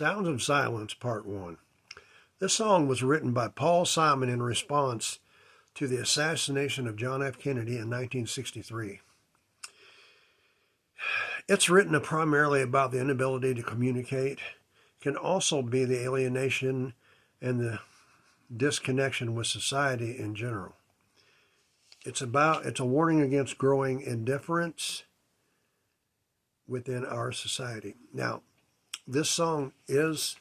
Sounds of Silence, Part 1. This song was written by Paul Simon in response to the assassination of John F. Kennedy in 1963. It's written primarily about the inability to communicate. It can also be the alienation and the disconnection with society in general. It's a warning against growing indifference within our society. Now, this song is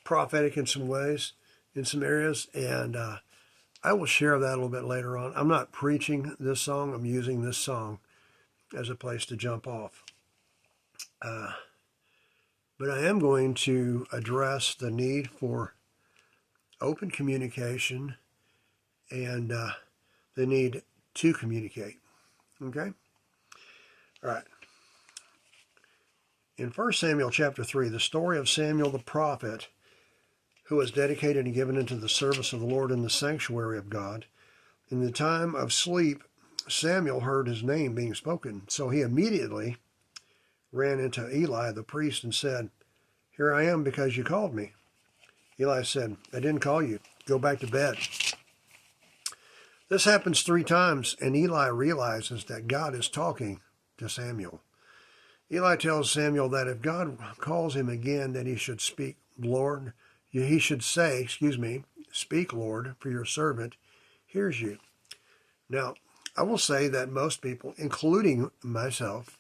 prophetic in some ways, in some areas, and I will share that a little bit later on. I'm not preaching this song. I'm using this song as a place to jump off. But I am going to address the need for open communication and the need to communicate. Okay? All right. In 1 Samuel chapter 3, the story of Samuel the prophet, who was dedicated and given into the service of the Lord in the sanctuary of God. In the time of sleep, Samuel heard his name being spoken, so he immediately ran into Eli the priest and said, "Here I am because you called me." Eli said, "I didn't call you. Go back to bed." This happens 3 times, and Eli realizes that God is talking to Samuel. Eli tells Samuel that if God calls him again, that he should speak, "Lord," he should say, "Speak, Lord, for your servant hears you." Now, I will say that most people, including myself,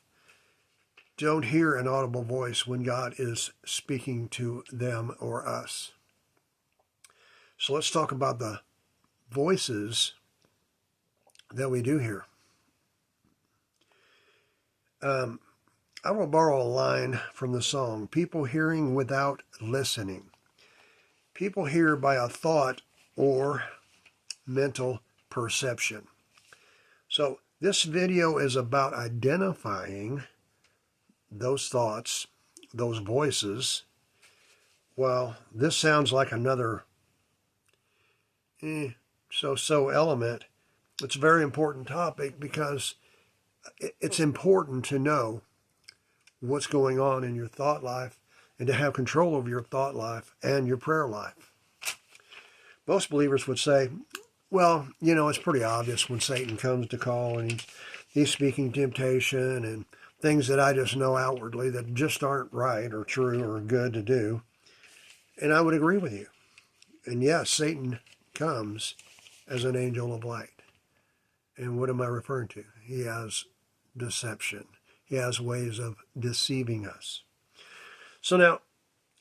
don't hear an audible voice when God is speaking to them or us. So let's talk about the voices that we do hear. I will borrow a line from the song, "People hearing without listening." People hear by a thought or mental perception. So this video is about identifying those thoughts, those voices. Well, this sounds like another so-so element. It's a very important topic because it's important to know what's going on in your thought life and to have control over your thought life and your prayer life. Most believers would say, well, it's pretty obvious when Satan comes to call and he's speaking temptation and things that I just know outwardly that just aren't right or true or good to do. And I would agree with you. And yes, Satan comes as an angel of light. And what am I referring to? He has deception. He has ways of deceiving us. So now,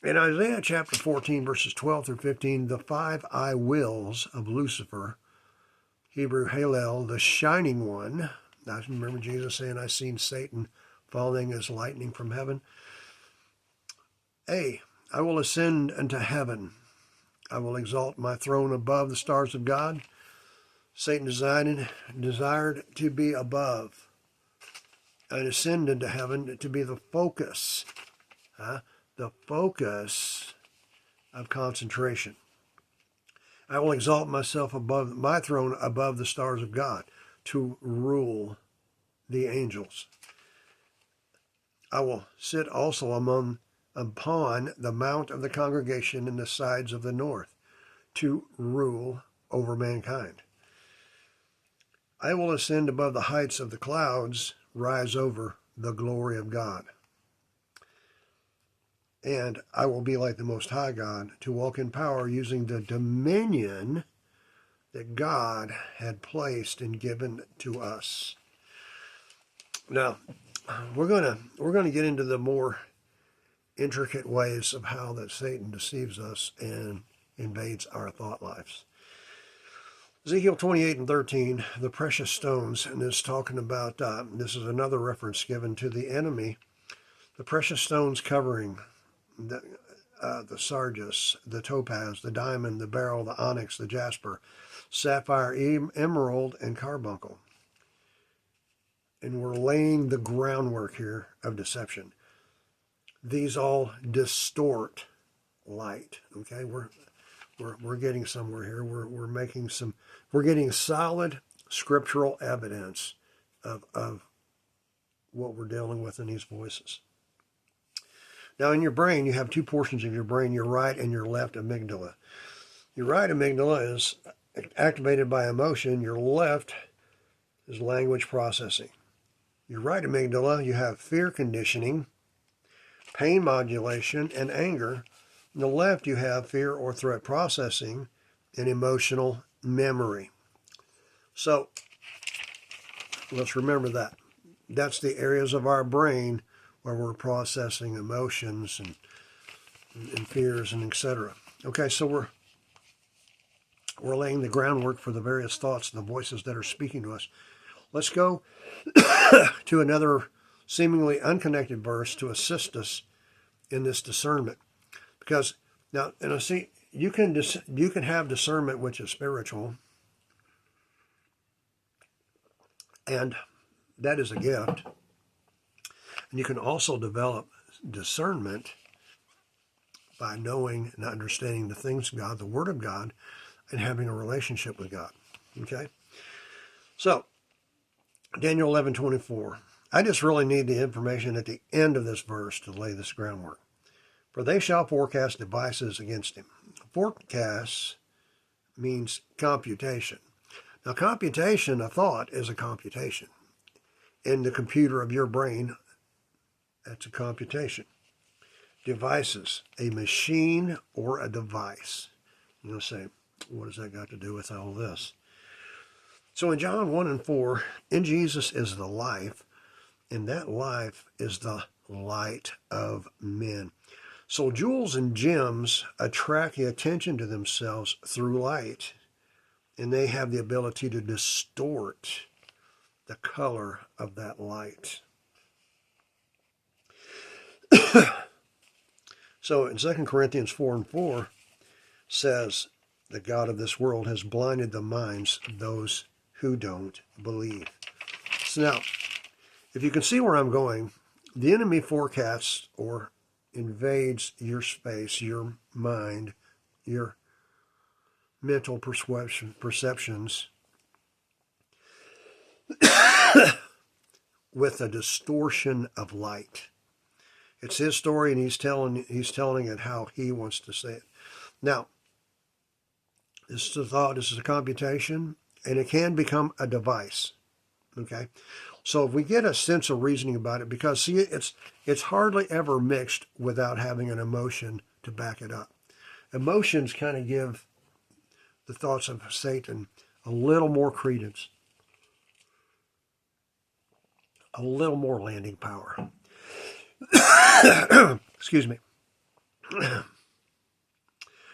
in Isaiah chapter 14, verses 12 through 15, the 5 I wills of Lucifer, Hebrew Halel, the shining one. I remember Jesus saying, "I seen Satan falling as lightning from heaven." A, I will ascend unto heaven. I will exalt my throne above the stars of God. Satan desired to be above and ascend into heaven to be the focus of concentration. I will exalt myself above my throne above the stars of God to rule the angels. I will sit also upon the mount of the congregation in the sides of the north to rule over mankind. I will ascend above the heights of the clouds, rise over the glory of God. And I will be like the Most High God, to walk in power using the dominion that God had placed and given to us. Now, we're going to get into the more intricate ways of how that Satan deceives us and invades our thought lives. Ezekiel 28 and 13, the precious stones, and it's talking about, this is another reference given to the enemy, the precious stones covering the sardius, the topaz, the diamond, the beryl, the onyx, the jasper, sapphire, emerald, and carbuncle. And we're laying the groundwork here of deception. These all distort light. Okay, we're getting somewhere here. We're getting solid scriptural evidence of what we're dealing with in these voices. Now, in your brain, you have two portions of your brain, your right and your left amygdala. Your right amygdala is activated by emotion. Your left is language processing. Your right amygdala, you have fear conditioning, pain modulation, and anger. On the left, you have fear or threat processing and emotional memory. So let's remember that. That's the areas of our brain where we're processing emotions and fears and etc. Okay, so we're laying the groundwork for the various thoughts and the voices that are speaking to us. Let's go to another seemingly unconnected verse to assist us in this discernment. Because now, and I see you can have discernment which is spiritual, and that is a gift. And you can also develop discernment by knowing and understanding the things of God, the Word of God, and having a relationship with God. Okay? So, Daniel 11:24. I just really need the information at the end of this verse to lay this groundwork. For they shall forecast devices against him. Forecast means computation. Now, computation, a thought, is a computation. In the computer of your brain, that's a computation. Devices, a machine or a device. You'll say, what has that got to do with all this? So in John 1:4, in Jesus is the life, and that life is the light of men. So jewels and gems attract the attention to themselves through light, and they have the ability to distort the color of that light. So in 2 Corinthians 4:4 says, the God of this world has blinded the minds of those who don't believe. So now, if you can see where I'm going, the enemy forecasts or invades your space, your mind, your mental perceptions with a distortion of light. It's his story, and he's telling it how he wants to say it. Now, this is a thought, this is a computation, and it can become a device. Okay? So if we get a sense of reasoning about it, because see, it's hardly ever mixed without having an emotion to back it up. Emotions kind of give the thoughts of Satan a little more credence, a little more landing power. Excuse me.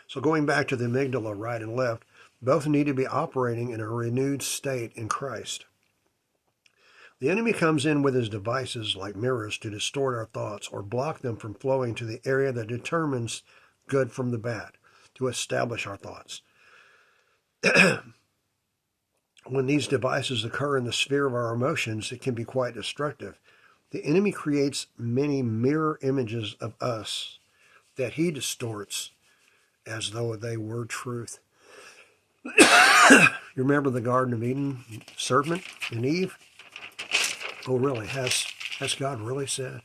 So going back to the amygdala, right and left, both need to be operating in a renewed state in Christ. The enemy comes in with his devices like mirrors to distort our thoughts or block them from flowing to the area that determines good from the bad, to establish our thoughts. When these devices occur in the sphere of our emotions, it can be quite destructive. The enemy creates many mirror images of us that he distorts as though they were truth. You remember the Garden of Eden, serpent and Eve? Oh, really? Has God really said?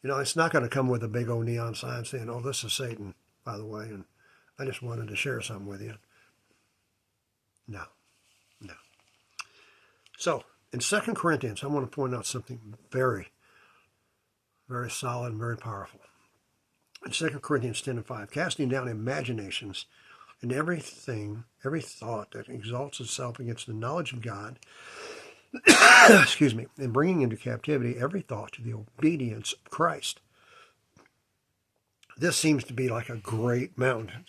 You know, it's not going to come with a big old neon sign saying, oh, this is Satan, by the way, and I just wanted to share something with you. No. So, in 2 Corinthians, I want to point out something very, very solid and very powerful. In 2 Corinthians 10:5, casting down imaginations and every thought that exalts itself against the knowledge of God, excuse me, and bringing into captivity every thought to the obedience of Christ. This seems to be like a great mountain.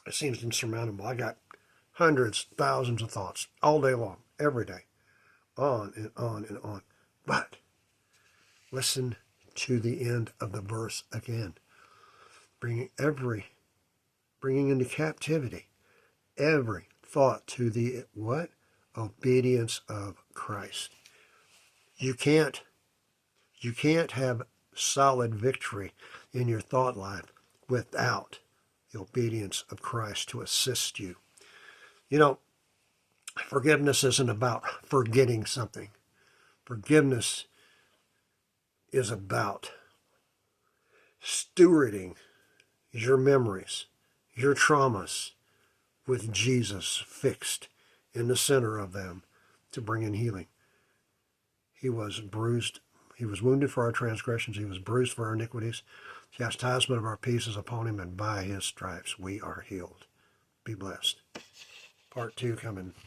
It seems insurmountable. I got hundreds, thousands of thoughts all day long, every day, on and on and on. But listen to the end of the verse again. Bringing into captivity every thought to the what? Obedience of Christ. You can't have solid victory in your thought life without the obedience of Christ to assist you. You know, forgiveness isn't about forgetting something. Forgiveness is about stewarding your memories, your traumas, with Jesus fixed in the center of them to bring in healing. He was bruised. He was wounded for our transgressions. He was bruised for our iniquities. The chastisement of our peace is upon him, and by his stripes we are healed. Be blessed. Part 2 coming.